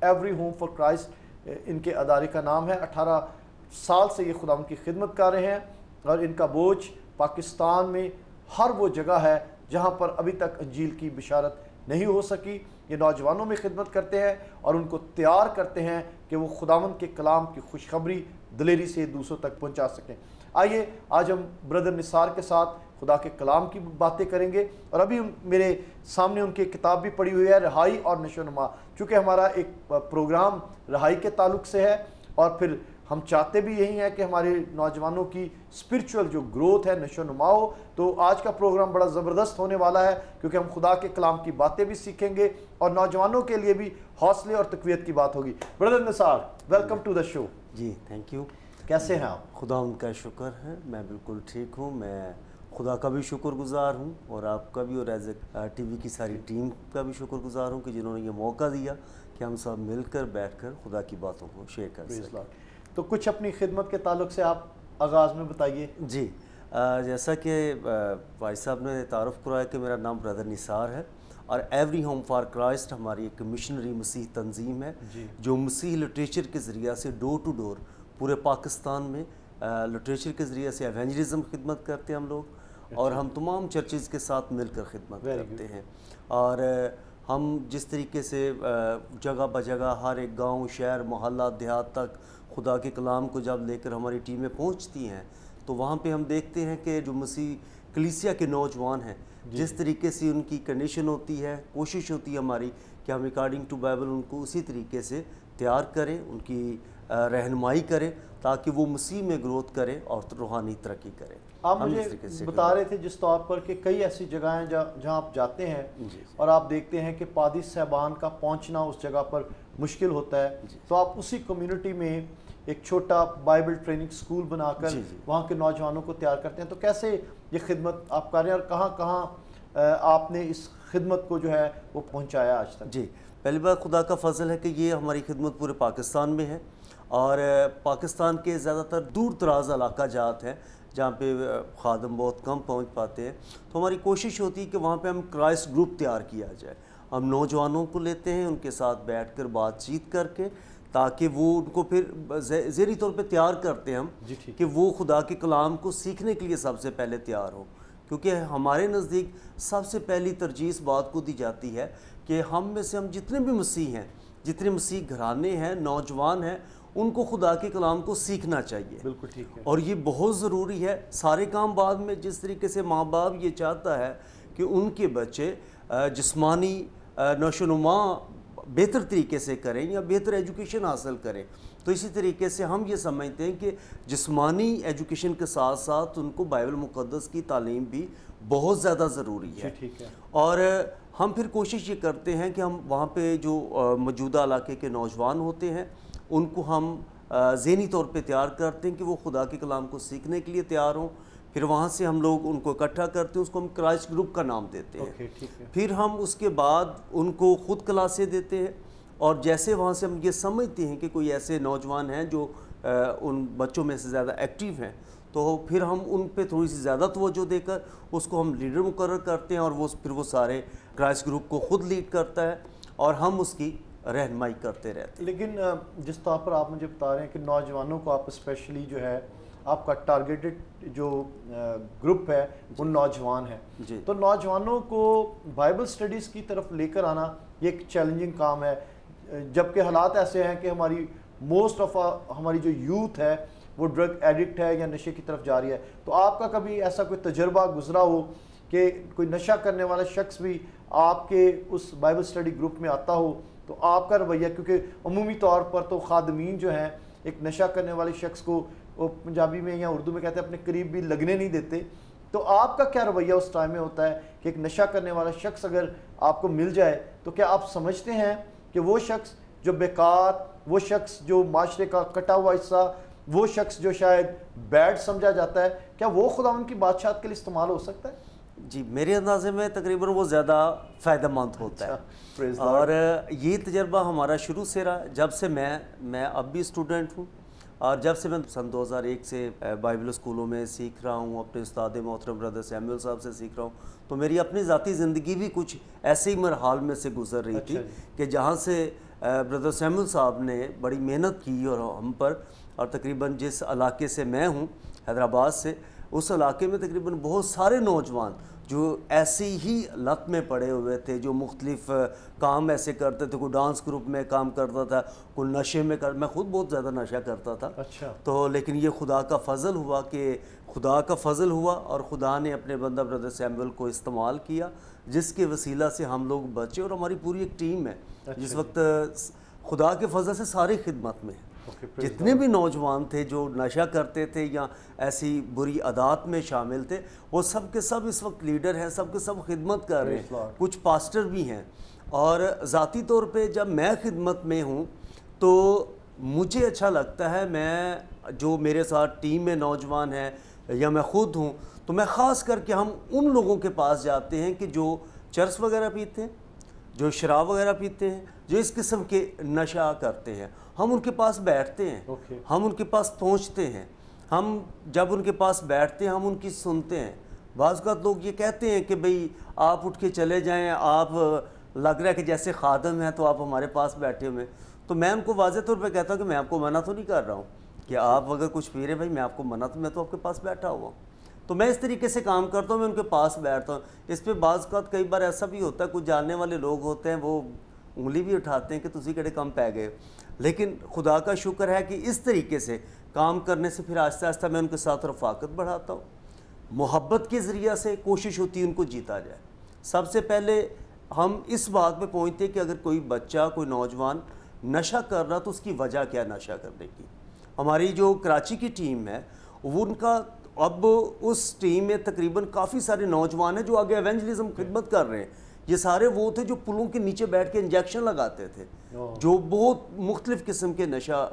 Every home for Christ ان کے ادارے کا نام ہے. 18 سال سے یہ خداوند کی خدمت کر رہے ہیں اور ان کا بوجھ پاکستان میں ہر وہ جگہ ہے جہاں پر ابھی تک انجیل کی بشارت نہیں ہو سکی. یہ نوجوانوں میں خدمت کرتے ہیں اور ان کو تیار کرتے ہیں کہ وہ خداوند کے کلام کی خوشخبری دلیری سے دوسروں تک پہنچا سکیں. آئیے آج ہم بردر نثار کے ساتھ خدا کے کلام کی باتیں کریں گے. اور ابھی میرے سامنے ان کی کتاب بھی پڑھی ہوئی ہے، رہائی اور نشو و نما. چونکہ ہمارا ایک پروگرام رہائی کے تعلق سے ہے اور پھر ہم چاہتے بھی یہی ہیں کہ ہمارے نوجوانوں کی اسپرچول جو گروتھ ہے، نشو و نما ہو. تو آج کا پروگرام بڑا زبردست ہونے والا ہے کیونکہ ہم خدا کے کلام کی باتیں بھی سیکھیں گے اور نوجوانوں کے لیے بھی حوصلے اور تقویت کی بات ہوگی. Brother Nisar, welcome to the show. جی تھینک یو. کیسے ہیں آپ؟ خدا ان کا شکر ہے، میں بالکل ٹھیک ہوں. میں خدا کا بھی شکر گزار ہوں اور آپ کا بھی اور ایز اے ٹی وی کی ساری ٹیم کا بھی شکر گزار ہوں کہ جنہوں نے یہ موقع دیا کہ ہم سب مل کر بیٹھ کر خدا کی باتوں کو شیئر کر سکیں. تو کچھ اپنی خدمت کے تعلق سے آپ آغاز میں بتائیے. جی جیسا کہ بھائی صاحب نے تعارف کرایا کہ میرا نام بردر نثار ہے اور ایوری ہوم فار کرائسٹ ہماری ایک مشنری مسیح تنظیم ہے جو مسیح لٹریچر کے ذریعہ سے ڈور ٹو ڈور پورے پاکستان میں لٹریچر کے ذریعے سے ایونجلزم خدمت کرتے ہیں ہم لوگ. اور ہم تمام چرچز کے ساتھ مل کر خدمت کرتے ہیں. اور ہم جس طریقے سے جگہ بجگہ ہر ایک گاؤں، شہر، محلہ، دیہات تک خدا کے کلام کو جب لے کر ہماری ٹیمیں پہنچتی ہیں تو وہاں پہ ہم دیکھتے ہیں کہ جو مسیح کلیسیا کے نوجوان ہیں جس طریقے سے ان کی کنڈیشن ہوتی ہے، کوشش ہوتی ہے ہماری کہ ہم اکارڈنگ ٹو بائبل ان کو اسی طریقے سے تیار کریں، ان کی رہنمائی کریں تاکہ وہ مسیح میں گروتھ کریں اور روحانی ترقی کریں. آپ مجھے بتا رہے تھے جس طور پر کہ کئی ایسی جگہیں ہیں جہاں آپ جاتے ہیں اور آپ دیکھتے ہیں کہ پادری صاحبان کا پہنچنا اس جگہ پر مشکل ہوتا ہے، تو آپ اسی کمیونٹی میں ایک چھوٹا بائبل ٹریننگ سکول بنا کر وہاں کے نوجوانوں کو تیار کرتے ہیں. تو کیسے یہ خدمت آپ کر رہے ہیں اور کہاں کہاں آپ نے اس خدمت کو جو ہے وہ پہنچایا آج تک؟ جی پہلی بات خدا کا فضل ہے کہ یہ ہماری خدمت پورے پاکستان میں ہے اور پاکستان کے زیادہ تر دور دراز علاقہ جات ہیں جہاں پہ خادم بہت کم پہنچ پاتے ہیں. تو ہماری کوشش ہوتی ہے کہ وہاں پہ ہم کرائسٹ گروپ تیار کیا جائے. ہم نوجوانوں کو لیتے ہیں، ان کے ساتھ بیٹھ کر بات چیت کر کے تاکہ وہ ان کو پھر ذہنی طور پہ تیار کرتے ہیں ہم کہ وہ خدا کے کلام کو سیکھنے کے لیے سب سے پہلے تیار ہوں. کیونکہ ہمارے نزدیک سب سے پہلی ترجیح اس بات کو دی جاتی ہے کہ ہم میں سے ہم جتنے بھی مسیح ہیں، جتنے مسیح گھرانے ہیں، نوجوان ہیں، ان کو خدا کے کلام کو سیکھنا چاہیے. بالکل ٹھیک ہے. اور یہ بہت ضروری ہے. سارے کام بعد میں جس طریقے سے ماں باپ یہ چاہتا ہے کہ ان کے بچے جسمانی نشو و نما بہتر طریقے سے کریں یا بہتر ایجوکیشن حاصل کریں، تو اسی طریقے سے ہم یہ سمجھتے ہیں کہ جسمانی ایجوکیشن کے ساتھ ساتھ ان کو بائبل مقدس کی تعلیم بھی بہت زیادہ ضروری ہے. اور ہم پھر کوشش یہ کرتے ہیں کہ ہم وہاں پہ جو موجودہ علاقے کے نوجوان ہوتے ہیں ان کو ہم ذہنی طور پہ تیار کرتے ہیں کہ وہ خدا کے کلام کو سیکھنے کے لیے تیار ہوں. پھر وہاں سے ہم لوگ ان کو اکٹھا کرتے ہیں، اس کو ہم کرائسٹ گروپ کا نام دیتے ہیں. پھر ہم اس کے بعد ان کو خود کلاسیں دیتے ہیں اور جیسے وہاں سے ہم یہ سمجھتے ہیں کہ کوئی ایسے نوجوان ہیں جو ان بچوں میں سے زیادہ ایکٹیو ہیں تو پھر ہم ان پہ تھوڑی سی زیادہ توجہ دے کر اس کو ہم لیڈر مقرر کرتے ہیں اور پھر وہ سارے کرائسٹ گروپ کو خود لیڈ کرتا ہے اور ہم اس کی رہنمائی کرتے رہتے ہیں. لیکن جس طور پر آپ مجھے بتا رہے ہیں کہ نوجوانوں کو آپ اسپیشلی جو ہے آپ کا ٹارگیٹڈ جو گروپ ہے وہ نوجوان ہیں، تو نوجوانوں کو بائبل سٹڈیز کی طرف لے کر آنا یہ ایک چیلنجنگ کام ہے، جبکہ حالات ایسے ہیں کہ ہماری موسٹ آف ہماری جو یوتھ ہے وہ ڈرگ ایڈکٹ ہے یا نشے کی طرف جا رہی ہے. تو آپ کا کبھی ایسا کوئی تجربہ گزرا ہو کہ کوئی نشہ کرنے والا شخص بھی آپ کے اس بائبل سٹڈی گروپ میں آتا ہو تو آپ کا رویہ، کیونکہ عمومی طور پر تو خادمین جو ہیں ایک نشہ کرنے والے شخص کو وہ پنجابی میں یا اردو میں کہتے ہیں اپنے قریب بھی لگنے نہیں دیتے، تو آپ کا کیا رویہ اس ٹائم میں ہوتا ہے کہ ایک نشہ کرنے والا شخص اگر آپ کو مل جائے تو کیا آپ سمجھتے ہیں کہ وہ شخص جو بیکار، وہ شخص جو معاشرے کا کٹا ہوا حصہ، وہ شخص جو شاید بیڈ سمجھا جاتا ہے، کیا وہ خداوند کی بادشاہت کے لیے استعمال ہو سکتا ہے؟ جی میرے اندازے میں تقریباً وہ زیادہ فائدہ مند ہوتا ہے. اور یہ تجربہ ہمارا شروع سے رہا جب سے میں اب بھی اسٹوڈنٹ ہوں اور جب سے میں سن 2001 سے بائبل اسکولوں میں سیکھ رہا ہوں، اپنے استاد محترم برادر سیموئل صاحب سے سیکھ رہا ہوں، تو میری اپنی ذاتی زندگی بھی کچھ ایسے ہی مرحال میں سے گزر رہی تھی کہ جہاں سے برادر سیمول صاحب نے بڑی محنت کی اور ہم پر، اور تقریباً جس علاقے سے میں ہوں حیدرآباد سے، اس علاقے میں تقریباً بہت سارے نوجوان جو ایسی ہی لت میں پڑے ہوئے تھے، جو مختلف کام ایسے کرتے تھے، کوئی ڈانس گروپ میں کام کرتا تھا، کوئی نشے میں میں خود بہت زیادہ نشہ کرتا تھا. اچھا. تو لیکن یہ خدا کا فضل ہوا اور خدا نے اپنے بندہ برادر سیمول کو استعمال کیا، جس کے وسیلہ سے ہم لوگ بچے، اور ہماری پوری ایک ٹیم ہے جس وقت خدا کے فضل سے ساری خدمت میں. جتنے بھی نوجوان تھے جو نشہ کرتے تھے یا ایسی بری عادات میں شامل تھے، وہ سب کے سب اس وقت لیڈر ہیں، سب کے سب خدمت کر رہے ہیں، کچھ پاسٹر بھی ہیں. اور ذاتی طور پہ جب میں خدمت میں ہوں تو مجھے اچھا لگتا ہے، میں جو میرے ساتھ ٹیم میں نوجوان ہیں یا میں خود ہوں، تو میں خاص کر کے ہم ان لوگوں کے پاس جاتے ہیں کہ جو چرس وغیرہ پیتے ہیں، جو شراب وغیرہ پیتے ہیں، جو اس قسم کے نشہ کرتے ہیں. ہم ان کے پاس بیٹھتے ہیں، ہم ان کے پاس پہنچتے ہیں، ہم جب ان کے پاس بیٹھتے ہیں ہم ان کی سنتے ہیں. بعض اوقات لوگ یہ کہتے ہیں کہ بھئی آپ اٹھ کے چلے جائیں، آپ لگ رہا ہے کہ جیسے خادم ہیں تو آپ ہمارے پاس بیٹھے ہوئے. تو میں ان کو واضح طور پہ کہتا ہوں کہ میں آپ کو منع تو نہیں کر رہا ہوں کہ آپ اگر کچھ پی رہے، بھائی میں آپ کو منع، تو میں تو آپ کے پاس بیٹھا ہوا ہوں. تو میں اس طریقے سے کام کرتا ہوں، میں ان کے پاس بیٹھتا ہوں. اس پہ بعض اوقات کئی بار ایسا بھی ہوتا ہے، کچھ جاننے والے لوگ ہوتے ہیں، وہ انگلی بھی اٹھاتے ہیں کہ تسی کڑے کم پہ گئے. لیکن خدا کا شکر ہے کہ اس طریقے سے کام کرنے سے پھر آہستہ آہستہ میں ان کے ساتھ رفاقت بڑھاتا ہوں. محبت کے ذریعہ سے کوشش ہوتی ہے ان کو جیتا جائے. سب سے پہلے ہم اس بات پہ پہنچتے کہ اگر کوئی بچہ، کوئی نوجوان نشہ کر رہا تو اس کی وجہ کیا نشہ کرنے کی. ہماری جو کراچی کی ٹیم ہے، وہ ان کا اب اس ٹیم میں تقریباً کافی سارے نوجوان ہیں جو آگے ایونجلزم خدمت کر رہے ہیں. یہ سارے وہ تھے جو پلوں کے نیچے بیٹھ کے انجیکشن لگاتے تھے، جو بہت مختلف قسم کے نشہ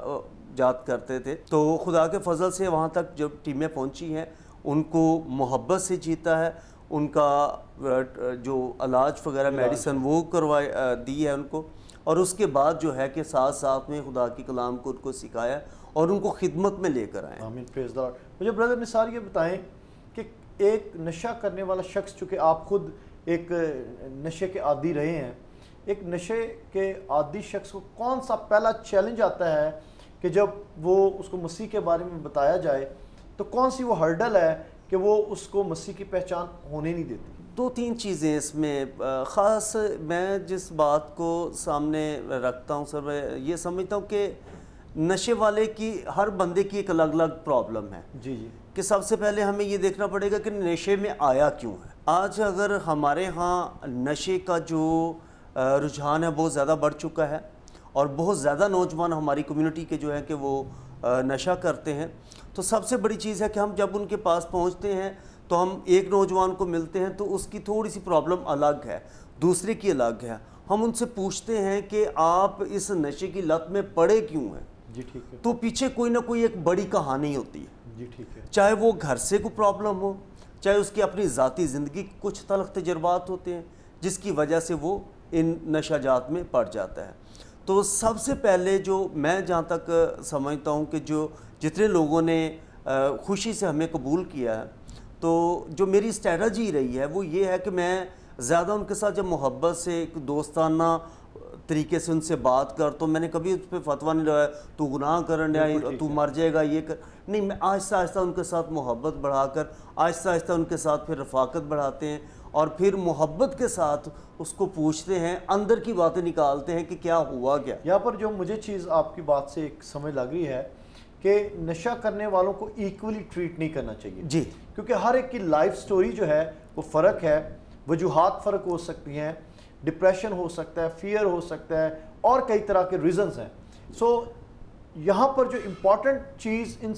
جات کرتے تھے. تو خدا کے فضل سے وہاں تک جو ٹیمیں پہنچی ہیں ان کو محبت سے جیتا ہے، ان کا جو علاج وغیرہ میڈیسن وہ دی ہے ان کو، اور اس کے بعد جو ہے کہ ساتھ ساتھ میں خدا کی کلام کو ان کو سکھایا اور ان کو خدمت میں لے کر آئے. آمین، پریز دی لارڈ. مجھے برادر نثار یہ بتائیں کہ ایک نشہ کرنے والا شخص، چونکہ آپ خود ایک نشے کے عادی رہے ہیں، ایک نشے کے عادی شخص کو کون سا پہلا چیلنج آتا ہے کہ جب وہ اس کو مسیح کے بارے میں بتایا جائے تو کون سی وہ ہرڈل ہے کہ وہ اس کو مسیح کی پہچان ہونے نہیں دیتی؟ 2-3 چیزیں اس میں خاص میں جس بات کو سامنے رکھتا ہوں سر، میں یہ سمجھتا ہوں کہ نشے والے کی، ہر بندے کی ایک الگ الگ پرابلم ہے. جی جی. کہ سب سے پہلے ہمیں یہ دیکھنا پڑے گا کہ نشے میں آیا کیوں ہے. آج اگر ہمارے ہاں نشے کا جو رجحان ہے بہت زیادہ بڑھ چکا ہے، اور بہت زیادہ نوجوان ہماری کمیونٹی کے جو ہیں کہ وہ نشہ کرتے ہیں، تو سب سے بڑی چیز ہے کہ ہم جب ان کے پاس پہنچتے ہیں تو ہم ایک نوجوان کو ملتے ہیں تو اس کی تھوڑی سی پرابلم الگ ہے، دوسرے کی الگ ہے. ہم ان سے پوچھتے ہیں کہ آپ اس نشے کی لت میں پڑے کیوں ہیں. جی ٹھیک ہے. تو پیچھے کوئی نہ کوئی ایک بڑی کہانی ہوتی ہے. جی ٹھیک ہے. چاہے وہ گھر سے کوئی پرابلم ہو، چاہے اس کی اپنی ذاتی زندگی کچھ تلخ تجربات ہوتے ہیں جس کی وجہ سے وہ ان نشہ جات میں پڑ جاتا ہے. تو سب سے پہلے جو میں جہاں تک سمجھتا ہوں کہ جتنے لوگوں نے خوشی سے ہمیں قبول کیا ہے، تو جو میری اسٹریٹجی رہی ہے وہ یہ ہے کہ میں زیادہ ان کے ساتھ جب محبت سے ایک دوستانہ طریقے سے ان سے بات کر، تو میں نے کبھی اس پہ فتویٰ نہیں لگایا تو گناہ کرنے آئی، تو مر جائے گا یہ کر، نہیں. میں آہستہ آہستہ ان کے ساتھ محبت بڑھا کر آہستہ آہستہ ان کے ساتھ پھر رفاقت بڑھاتے ہیں، اور پھر محبت کے ساتھ اس کو پوچھتے ہیں، اندر کی باتیں نکالتے ہیں کہ کیا ہوا کیا. یہاں پر جو مجھے چیز آپ کی بات سے ایک سمجھ لگ رہی ہے کہ نشہ کرنے والوں کو ایکولی ٹریٹ نہیں کرنا چاہیے. جی. کیونکہ ہر ایک کی لائف سٹوری جو ہے وہ فرق ہے، وجوہات فرق ہو سکتی ہیں، ڈپریشن ہو سکتا ہے، فیئر ہو سکتا ہے، اور کئی طرح کے ریزنز ہیں. سو یہاں پر جو امپورٹنٹ چیز ان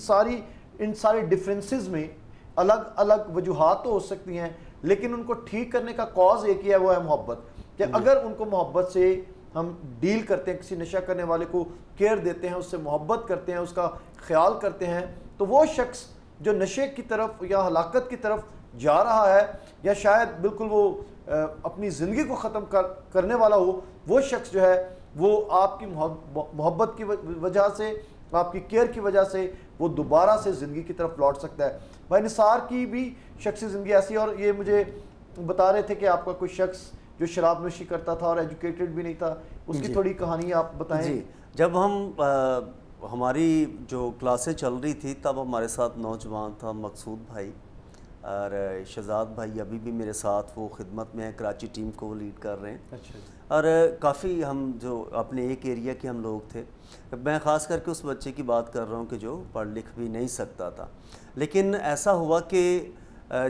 سارے ڈفرینسز میں الگ الگ وجوہات تو ہو سکتی ہیں، لیکن ان کو ٹھیک کرنے کا کاز ایک ہی ہے، وہ ہے محبت. کہ اگر ان کو محبت سے ہم ڈیل کرتے ہیں، کسی نشہ کرنے والے کو کیئر دیتے ہیں، اس سے محبت کرتے ہیں، اس کا خیال کرتے ہیں، تو وہ شخص جو نشے کی طرف یا ہلاکت کی طرف جا رہا ہے، یا شاید بالکل وہ اپنی زندگی کو ختم کرنے والا ہو، وہ شخص جو ہے وہ آپ کی محبت کی وجہ سے، آپ کی کیئر کی وجہ سے وہ دوبارہ سے زندگی کی طرف لوٹ سکتا ہے. بھائی نثار کی بھی شخصی زندگی ایسی، اور یہ مجھے بتا رہے تھے کہ آپ کا کوئی شخص جو شراب نوشی کرتا تھا اور ایجوکیٹڈ بھی نہیں تھا، اس کی تھوڑی کہانی آپ بتائیں۔ جی، جب ہماری جو کلاسیں چل رہی تھی تب ہمارے ساتھ نوجوان تھا مقصود بھائی اور شہزاد بھائی، ابھی بھی میرے ساتھ وہ خدمت میں ہیں، کراچی ٹیم کو وہ لیڈ کر رہے ہیں۔ اچھا، اور کافی ہم جو اپنے ایک ایریا کے ہم لوگ تھے، میں خاص کر کے اس بچے کی بات کر رہا ہوں کہ جو پڑھ لکھ بھی نہیں سکتا تھا، لیکن ایسا ہوا کہ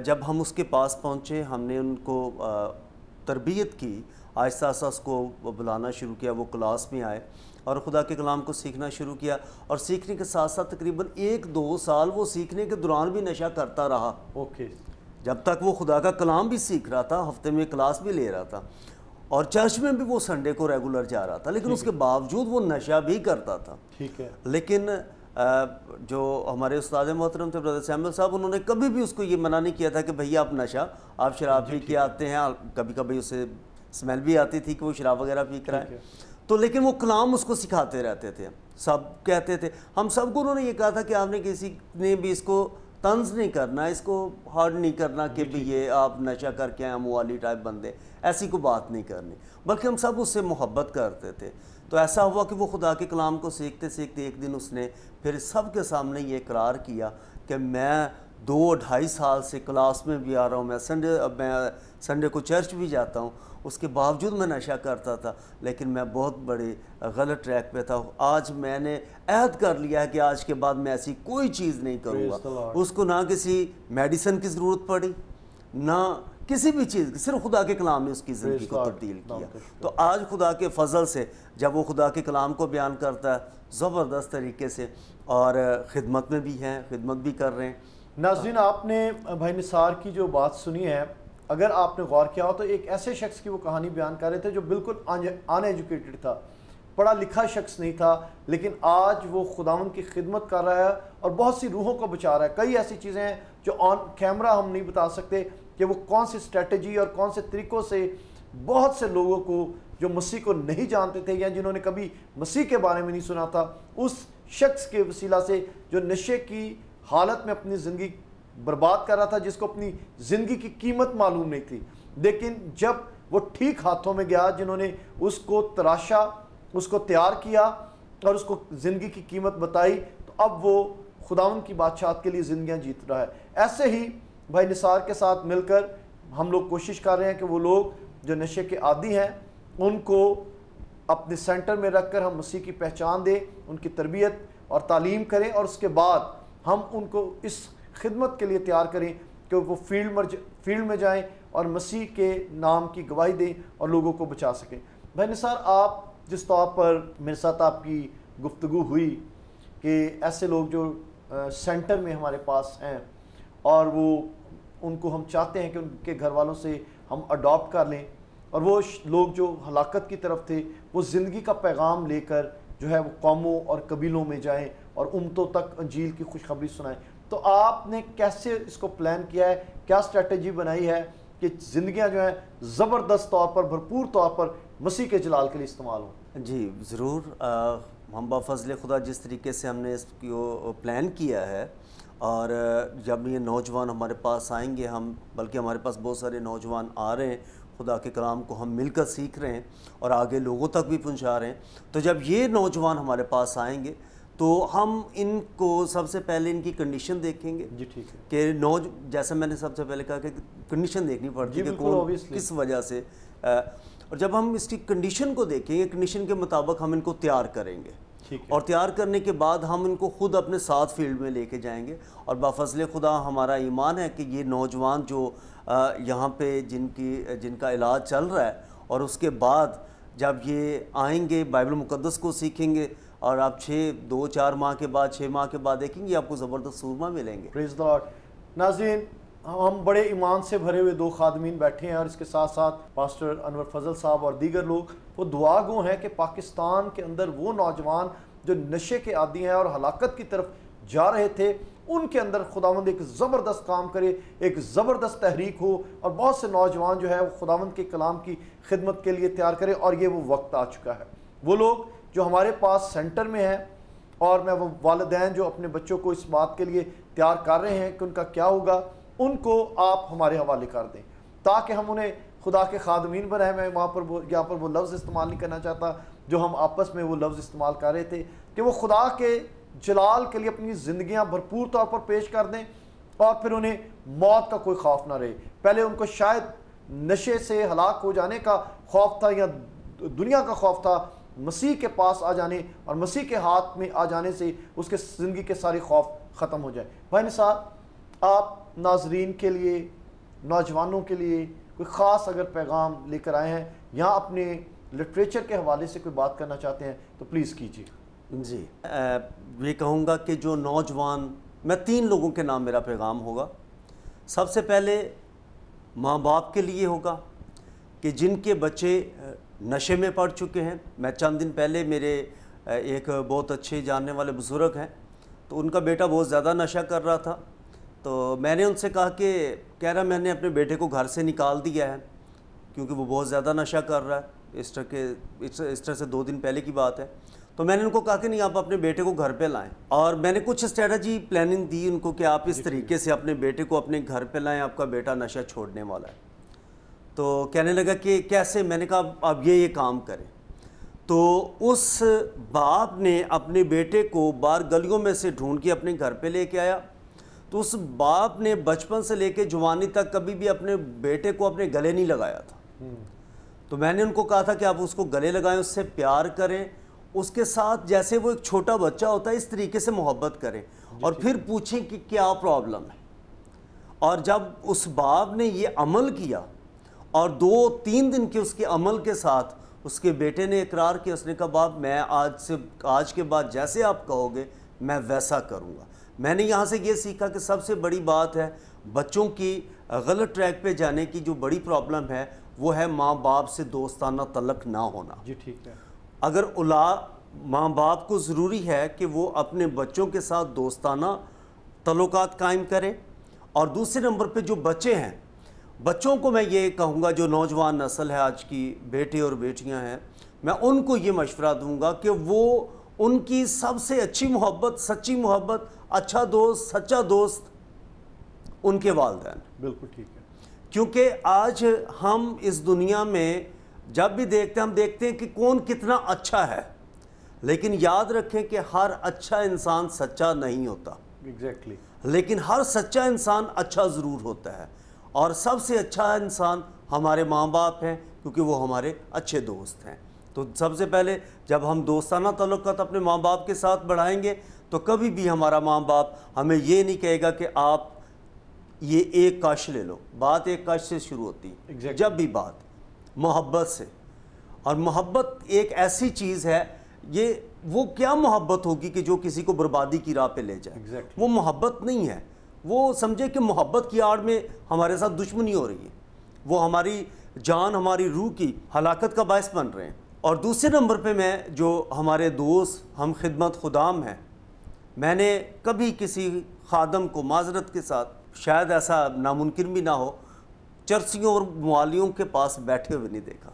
جب ہم اس کے پاس پہنچے، ہم نے ان کو تربیت کی، آہستہ آہستہ اس کو بلانا شروع کیا، وہ کلاس میں آئے اور خدا کے کلام کو سیکھنا شروع کیا، اور سیکھنے کے ساتھ ساتھ تقریباً 1-2 سال وہ سیکھنے کے دوران بھی نشہ کرتا رہا۔ اوکے، جب تک وہ خدا کا کلام بھی سیکھ رہا تھا، ہفتے میں کلاس بھی لے رہا تھا، اور چرچ میں بھی وہ سنڈے کو ریگولر جا رہا تھا، لیکن اس کے باوجود وہ نشہ بھی کرتا تھا۔ ٹھیک ہے۔ لیکن جو ہمارے استاد محترم تھے برادر سیمول صاحب، انہوں نے کبھی بھی اس کو یہ منع نہیں کیا تھا کہ بھئی آپ نشہ، آپ شراب پی کے آتے ہیں، کبھی کبھی اسے اسمیل بھی آتی تھی کہ وہ شراب وغیرہ پی کر آئے، تو لیکن وہ کلام اس کو سکھاتے رہتے تھے، سب کہتے تھے، ہم سب کو انہوں نے یہ کہا تھا کہ آپ نے کسی نے بھی اس کو طنز نہیں کرنا، اس کو ہارڈ نہیں کرنا کہ بھی یہ آپ نشہ کر کے ہیں موالی ٹائپ بندے، ایسی کوئی بات نہیں کرنی، بلکہ ہم سب اس سے محبت کرتے تھے۔ تو ایسا ہوا کہ وہ خدا کے کلام کو سیکھتے سیکھتے ایک دن اس نے پھر سب کے سامنے یہ اقرار کیا کہ میں 2-2.5 سال سے کلاس میں بھی آ رہا ہوں، میں سنڈے کو چرچ بھی جاتا ہوں، اس کے باوجود میں نشہ کرتا تھا، لیکن میں بہت بڑے غلط ٹریک پہ تھا۔ آج میں نے عہد کر لیا ہے کہ آج کے بعد میں ایسی کوئی چیز نہیں کروں گا۔ اس کو نہ کسی میڈیسن کی ضرورت پڑی، نہ کسی بھی چیز کی، صرف خدا کے کلام نے اس کی زندگی کو تبدیل کیا۔ تو آج خدا کے فضل سے جب وہ خدا کے کلام کو بیان کرتا ہے زبردست طریقے سے، اور خدمت میں بھی ہیں، خدمت بھی کر رہے ہیں۔ ناظرین، آپ نے بھائی نثار کی جو بات سنی ہے، اگر آپ نے غور کیا ہو تو ایک ایسے شخص کی وہ کہانی بیان کر رہے تھے جو بالکل ان ایجوکیٹڈ تھا، پڑھا لکھا شخص نہیں تھا، لیکن آج وہ خداوند کی خدمت کر رہا ہے اور بہت سی روحوں کو بچا رہا ہے۔ کئی ایسی چیزیں ہیں جو آن کیمرہ ہم نہیں بتا سکتے کہ وہ کون سی اسٹریٹجی اور کون سے طریقوں سے بہت سے لوگوں کو جو مسیح کو نہیں جانتے تھے یا جنہوں نے کبھی مسیح کے بارے میں نہیں سنا تھا، اس شخص کے وسیلہ سے جو نشے کی حالت میں اپنی زندگی برباد کر رہا تھا، جس کو اپنی زندگی کی قیمت معلوم نہیں تھی، لیکن جب وہ ٹھیک ہاتھوں میں گیا، جنہوں نے اس کو تراشا، اس کو تیار کیا اور اس کو زندگی کی قیمت بتائی، تو اب وہ خداوند کی بادشاہت کے لیے زندگیاں جیت رہا ہے۔ ایسے ہی بھائی نثار کے ساتھ مل کر ہم لوگ کوشش کر رہے ہیں کہ وہ لوگ جو نشے کے عادی ہیں ان کو اپنے سینٹر میں رکھ کر ہم مسیح کی پہچان دیں، ان کی تربیت اور تعلیم کریں، اور اس کے بعد ہم ان کو اس خدمت کے لیے تیار کریں کہ وہ فیلڈ میں جائیں اور مسیح کے نام کی گواہی دیں اور لوگوں کو بچا سکیں۔ بھائی نثار، آپ جس طور پر میرے ساتھ آپ کی گفتگو ہوئی کہ ایسے لوگ جو سینٹر میں ہمارے پاس ہیں اور وہ ان کو ہم چاہتے ہیں کہ ان کے گھر والوں سے ہم اڈاپٹ کر لیں، اور وہ لوگ جو ہلاکت کی طرف تھے وہ زندگی کا پیغام لے کر جو ہے وہ قوموں اور قبیلوں میں جائیں اور امتوں تک انجیل کی خوشخبری سنائیں، تو آپ نے کیسے اس کو پلان کیا ہے، کیا اسٹریٹجی بنائی ہے کہ زندگیاں جو ہیں زبردست طور پر، بھرپور طور پر مسیح کے جلال کے لیے استعمال ہوں؟ جی ضرور، ہم بفضل خدا جس طریقے سے ہم نے اس کو پلان کیا ہے، اور جب یہ نوجوان ہمارے پاس آئیں گے، بلکہ ہمارے پاس بہت سارے نوجوان آ رہے ہیں، خدا کے کلام کو ہم مل کر سیکھ رہے ہیں اور آگے لوگوں تک بھی پہنچا رہے ہیں، تو جب یہ نوجوان ہمارے پاس آئیں گے تو ہم ان کو سب سے پہلے ان کی کنڈیشن دیکھیں گے۔ جی ٹھیک ہے، کہ جیسے میں نے سب سے پہلے کہا کہ کنڈیشن دیکھنی پڑتی ہے کہ کون کس وجہ سے، اور جب ہم اس کی کنڈیشن کو دیکھیں گے، کنڈیشن کے مطابق ہم ان کو تیار کریں گے، اور تیار کرنے کے بعد ہم ان کو خود اپنے ساتھ فیلڈ میں لے کے جائیں گے، اور بفضل خدا ہمارا ایمان ہے کہ یہ نوجوان جو یہاں پہ جن کا علاج چل رہا ہے، اور اس کے بعد جب یہ آئیں گے بائبل مقدس کو سیکھیں گے، اور آپ 2-4 ماہ کے بعد 6 ماہ کے بعد دیکھیں گے آپ کو زبردست سورما ملیں گے۔ پریز دی لارڈ۔ ناظرین، ہم بڑے ایمان سے بھرے ہوئے 2 خادمین بیٹھے ہیں، اور اس کے ساتھ ساتھ پاسٹر انور فضل صاحب اور دیگر لوگ، وہ دعا گو ہیں کہ پاکستان کے اندر وہ نوجوان جو نشے کے عادی ہیں اور ہلاکت کی طرف جا رہے تھے، ان کے اندر خداوند ایک زبردست کام کرے، ایک زبردست تحریک ہو، اور بہت سے نوجوان جو ہے وہ خداوند کے کلام کی خدمت کے لیے تیار کرے، اور یہ وہ وقت آ چکا ہے۔ وہ لوگ جو ہمارے پاس سینٹر میں ہیں، اور میں وہ والدین جو اپنے بچوں کو اس بات کے لیے تیار کر رہے ہیں کہ ان کا کیا ہوگا، ان کو آپ ہمارے حوالے کر دیں تاکہ ہم انہیں خدا کے خادمین پر ہیں. میں یہاں پر وہ لفظ استعمال نہیں کرنا چاہتا جو ہم آپس میں وہ لفظ استعمال کر رہے تھے, کہ وہ خدا کے جلال کے لیے اپنی زندگیاں بھرپور طور پر پیش کر دیں, اور پھر انہیں موت کا کوئی خوف نہ رہے. پہلے ان کو شاید نشے سے ہلاک ہو جانے کا خوف تھا یا دنیا کا خوف تھا, مسیح کے پاس آ جانے اور مسیح کے ہاتھ میں آ جانے سے اس کے زندگی کے سارے خوف ختم ہو جائے. بھائی نثار, آپ ناظرین کے لیے, نوجوانوں کے لیے کوئی خاص اگر پیغام لے کر آئے ہیں, یہاں اپنے لٹریچر کے حوالے سے کوئی بات کرنا چاہتے ہیں تو پلیز کیجیے. جی, یہ کہوں گا کہ جو نوجوان, میں 3 لوگوں کے نام میرا پیغام ہوگا. سب سے پہلے ماں باپ کے لیے ہوگا کہ جن کے بچے نشے میں پڑ چکے ہیں. میں چند دن پہلے میرے ایک بہت اچھے جاننے والے بزرگ ہیں, تو ان کا بیٹا بہت زیادہ نشہ کر رہا تھا. تو میں نے ان سے کہا کہ کہہ رہا میں نے اپنے بیٹے کو گھر سے نکال دیا ہے کیونکہ وہ بہت زیادہ نشہ کر رہا ہے. اس طرح سے 2 دن پہلے کی بات ہے. تو میں نے ان کو کہا کہ نہیں, آپ اپنے بیٹے کو گھر پہ لائیں, اور میں نے کچھ اسٹریٹجی پلاننگ دی ان کو کہ آپ اس طریقے سے اپنے بیٹے کو اپنے گھر پہ لائیں, آپ کا بیٹا نشہ چھوڑنے والا ہے. تو کہنے لگا کہ کیسے؟ میں نے کہا آپ یہ کام کریں. تو اس باپ نے اپنے بیٹے کو باہر گلیوں میں سے ڈھونڈ کے اپنے گھر پہ لے کے آیا. تو اس باپ نے بچپن سے لے کے جوانی تک کبھی بھی اپنے بیٹے کو اپنے گلے نہیں لگایا تھا. تو میں نے ان کو کہا تھا کہ آپ اس کو گلے لگائیں, اس سے پیار کریں, اس کے ساتھ جیسے وہ ایک چھوٹا بچہ ہوتا ہے اس طریقے سے محبت کریں, اور پھر پوچھیں کہ کیا پرابلم ہے. اور جب اس باپ نے یہ عمل کیا اور 2-3 دن کے اس کے عمل کے ساتھ اس کے بیٹے نے اقرار کیا, اس نے کہا باپ میں آج کے بعد جیسے آپ کہو گے میں ویسا کروں گا. میں نے یہاں سے یہ سیکھا کہ سب سے بڑی بات ہے بچوں کی غلط ٹریک پہ جانے کی جو بڑی پرابلم ہے وہ ہے ماں باپ سے دوستانہ تعلق نہ ہونا. جی ٹھیک ہے. اگر ماں باپ کو ضروری ہے کہ وہ اپنے بچوں کے ساتھ دوستانہ تعلقات قائم کریں, اور دوسرے نمبر پہ جو بچے ہیں, بچوں کو میں یہ کہوں گا, جو نوجوان نسل ہے آج کی, بیٹے اور بیٹیاں ہیں, میں ان کو یہ مشورہ دوں گا کہ وہ ان کی سب سے اچھی محبت, سچی محبت, اچھا دوست, سچا دوست ان کے والدین. بالکل ٹھیک ہے. کیونکہ آج ہم اس دنیا میں جب بھی دیکھتے ہیں, ہم دیکھتے ہیں کہ کون کتنا اچھا ہے, لیکن یاد رکھیں کہ ہر اچھا انسان سچا نہیں ہوتا. ایگزیکٹلی. لیکن ہر سچا انسان اچھا ضرور ہوتا ہے, اور سب سے اچھا انسان ہمارے ماں باپ ہیں کیونکہ وہ ہمارے اچھے دوست ہیں. تو سب سے پہلے جب ہم دوستانہ تعلقات اپنے ماں باپ کے ساتھ بڑھائیں گے تو کبھی بھی ہمارا ماں باپ ہمیں یہ نہیں کہے گا کہ آپ یہ ایک کاش لے لو. بات ایک کاش سے شروع ہوتی ہے, جب بھی بات محبت سے. اور محبت ایک ایسی چیز ہے, یہ وہ کیا محبت ہوگی کہ جو کسی کو بربادی کی راہ پہ لے جائے. وہ محبت نہیں ہے. وہ سمجھے کہ محبت کی آڑ میں ہمارے ساتھ دشمنی ہو رہی ہے, وہ ہماری جان, ہماری روح کی ہلاکت کا باعث بن رہے ہیں. اور دوسرے نمبر پہ میں جو ہمارے دوست ہم خدمت خدام ہیں, میں نے کبھی کسی خادم کو معذرت کے ساتھ, شاید ایسا ناممکن بھی نہ ہو, چرسیوں اور موالیوں کے پاس بیٹھے ہوئے نہیں دیکھا.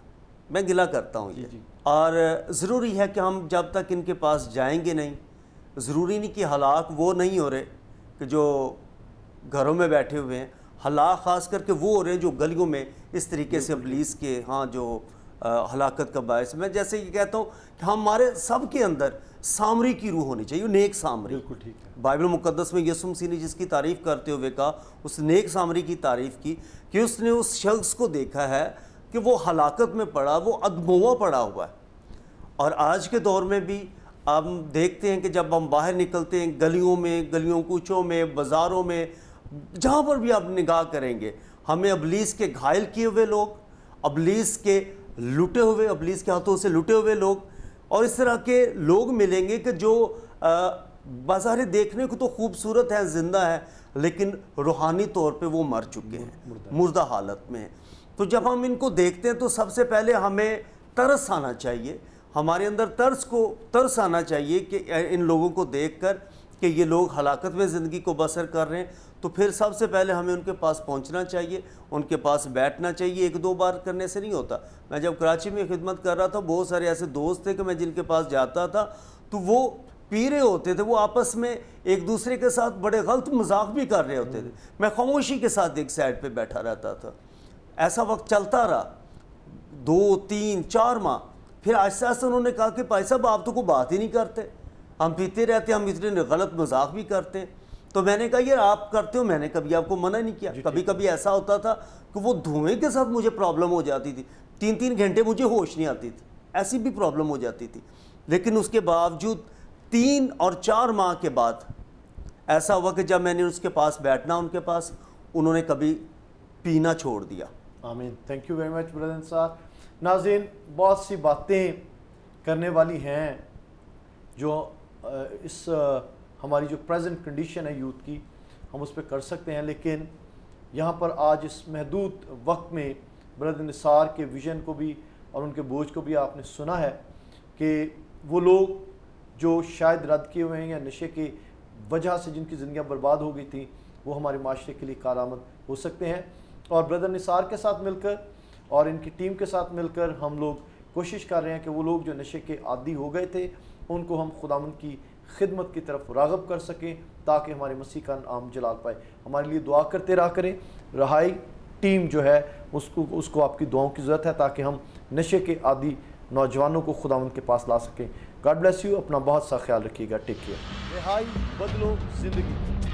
میں گلہ کرتا ہوں یہ. اور ضروری ہے کہ ہم جب تک ان کے پاس جائیں گے نہیں, ضروری نہیں کہ ہلاک وہ نہیں ہو رہے کہ جو گھروں میں بیٹھے ہوئے ہیں, ہلاک خاص کر کے وہ ہو رہے ہیں جو گلیوں میں اس طریقے سے ابلیس کے جو ہلاکت کا باعث. میں جیسے یہ کہتا ہوں کہ ہمارے سب کے اندر سامری کی روح ہونی چاہیے, نیک سامری. بالکل ٹھیک ہے. بائبل مقدس میں یسوع مسیح نے جس کی تعریف کرتے ہوئے کہا, اس نیک سامری کی تعریف کی کہ اس نے اس شخص کو دیکھا ہے کہ وہ ہلاکت میں پڑا, وہ ادموا پڑا ہوا ہے. اور آج کے دور میں بھی ہم دیکھتے ہیں کہ جب ہم باہر نکلتے ہیں گلیوں میں, گلیوں کوچوں میں, بازاروں میں, جہاں پر بھی آپ نگاہ کریں گے, ہمیں ابلیس کے گھائل کیے ہوئے لوگ, ابلیس کے لٹے ہوئے, ابلیس کے ہاتھوں سے لٹے ہوئے لوگ, اور اس طرح کے لوگ ملیں گے کہ جو بظاہر دیکھنے کو تو خوبصورت ہیں, زندہ ہیں, لیکن روحانی طور پہ وہ مر چکے ہیں, مردہ حالت میں ہیں. تو جب ہم ان کو دیکھتے ہیں تو سب سے پہلے ہمیں ترس آنا چاہیے, ہمارے اندر ترس آنا چاہیے کہ ان لوگوں کو دیکھ کر کہ یہ لوگ ہلاکت میں زندگی کو بسر کر رہے ہیں. تو پھر سب سے پہلے ہمیں ان کے پاس پہنچنا چاہیے, ان کے پاس بیٹھنا چاہیے. 1-2 بار کرنے سے نہیں ہوتا. میں جب کراچی میں خدمت کر رہا تھا, بہت سارے ایسے دوست تھے کہ میں جن کے پاس جاتا تھا تو وہ پی رہے ہوتے تھے, وہ آپس میں ایک دوسرے کے ساتھ بڑے غلط مذاق بھی کر رہے ہوتے تھے. میں خاموشی کے ساتھ ایک سائڈ پہ بیٹھا رہتا تھا. ایسا وقت چلتا رہا 2 3 4 ماہ. پھر آہستہ آہستہ انہوں نے کہا کہ بھائی صاحب آپ تو کوئی بات ہی نہیں کرتے, ہم پیتے رہتے, ہم اتنے غلط مذاق بھی کرتے. تو میں نے کہا یار آپ کرتے ہو, میں نے کبھی آپ کو منع نہیں کیا. کبھی کبھی ایسا ہوتا تھا کہ وہ دھوئیں کے ساتھ مجھے پرابلم ہو جاتی تھی, 3 گھنٹے مجھے ہوش نہیں آتی تھی, ایسی بھی پرابلم ہو جاتی تھی. لیکن اس کے باوجود 3 اور 4 ماہ کے بعد ایسا ہوا کہ جب میں نے اس کے پاس بیٹھنا ان کے پاس, انہوں نے کبھی پینا چھوڑ دیا. آمین. Thank you very much brother انصار. ناظرین, بہت سی باتیں کرنے والی ہیں جو اس ہماری جو پریزنٹ کنڈیشن ہے یوتھ کی, ہم اس پہ کر سکتے ہیں. لیکن یہاں پر آج اس محدود وقت میں بردر نثار کے ویژن کو بھی اور ان کے بوجھ کو بھی آپ نے سنا ہے کہ وہ لوگ جو شاید رد کیے ہوئے ہیں یا نشے کی وجہ سے جن کی زندگیاں برباد ہو گئی تھیں, وہ ہمارے معاشرے کے لیے کارآمد ہو سکتے ہیں. اور بردر نثار کے ساتھ مل کر اور ان کی ٹیم کے ساتھ مل کر ہم لوگ کوشش کر رہے ہیں کہ وہ لوگ جو نشے کے عادی ہو گئے تھے ان کو ہم خداوند کی خدمت کی طرف راغب کر سکیں تاکہ ہمارے مسیح کا نام جلال پائے. ہمارے لیے دعا کرتے رہا کریں. رہائی ٹیم جو ہے اس کو آپ کی دعاؤں کی ضرورت ہے تاکہ ہم نشے کے عادی نوجوانوں کو خداوند کے پاس لا سکیں. God bless you. اپنا بہت سا خیال رکھیے گا. Take care. رہائی بدلو زندگی.